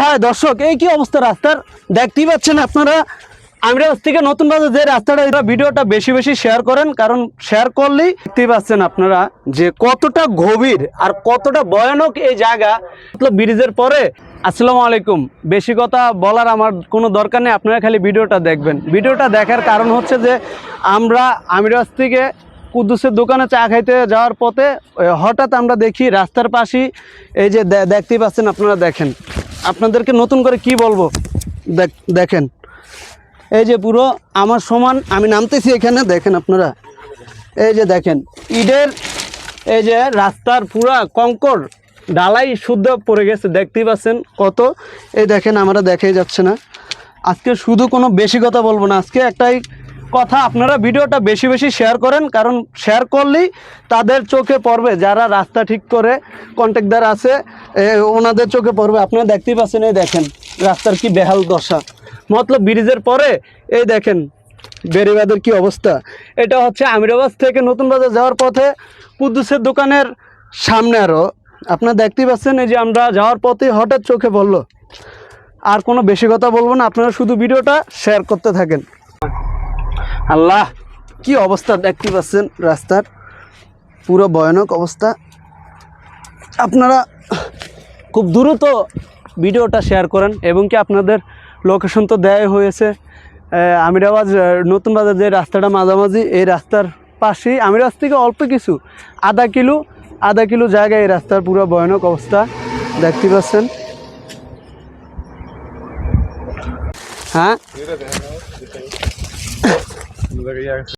হায় দর্শক, এই কি অবস্থা রাস্তার দেখতেই পাচ্ছেন আপনারা। আমিরাজ থেকে নতুন বাজার যে রাস্তাটা, এটা ভিডিওটা বেশি বেশি শেয়ার করেন, কারণ শেয়ার করলেই দেখতেই পাচ্ছেন আপনারা যে কতটা গভীর আর কতটা ভয়ানক এই জায়গা। ব্রিজের পরে আসসালামু আলাইকুম, বেশি কথা বলার আমার কোনো দরকার নেই, আপনারা খালি ভিডিওটা দেখবেন। ভিডিওটা দেখার কারণ হচ্ছে যে আমরা আমিরাজ থেকে কুদ্দুসের দোকানে চা খাইতে যাওয়ার পথে হঠাৎ আমরা দেখি রাস্তার পাশেই এই যে দেখতেই পাচ্ছেন আপনারা। দেখেন, আপনাদেরকে নতুন করে কি বলবো, দেখেন এই যে পুরো আমার সমান আমি নামতেছি এখানে। দেখেন আপনারা, এই যে দেখেন ইটের এই যে রাস্তার পুরা কঙ্কর ঢালাই শুদ্ধ পড়ে গেছে, দেখতেই পাচ্ছেন কত। এই দেখেন আমরা দেখাই যাচ্ছে না। আজকে শুধু কোনো বেশি কথা বলবো না, আজকে একটাই কথা, আপনারা ভিডিওটা বেশি বেশি শেয়ার করেন, কারণ শেয়ার করলেই তাদের চোখে পড়বে, যারা রাস্তা ঠিক করে কন্ট্রাক্টর আছে ওনাদের চোখে পড়বে। আপনারা দেখতেই পাচ্ছেন, এই দেখেন রাস্তার কি বেহাল দশা। মতলব ব্রিজের পরে এই দেখেন বেড়িবাঁধের কি অবস্থা। এটা হচ্ছে আমিরাবাদ থেকে নতুন বাজার যাওয়ার পথে কুদ্দুসের দোকানের সামনে। আরও আপনারা দেখতেই পাচ্ছেন, এই যে আমরা যাওয়ার পথে হঠাৎ চোখে পড়লো। আর কোনো বেশি কথা বলবো না, আপনারা শুধু ভিডিওটা শেয়ার করতে থাকেন। আল্লাহ, কি অবস্থা দেখতে পাচ্ছেন রাস্তার, পুরো ভয়ানক অবস্থা। আপনারা খুব দ্রুত ভিডিওটা শেয়ার করেন, এবং কি আপনাদের লোকেশন তো দেওয়াই হয়েছে। আমিরাবাদ নতুন বাজার যে রাস্তাটা মাঝামাঝি, এই রাস্তার পাশেই আমিরাজ থেকে অল্প কিছু আধা কিলো জায়গায় এই রাস্তার পুরো ভয়ানক অবস্থা দেখতে পাচ্ছেন। হ্যাঁ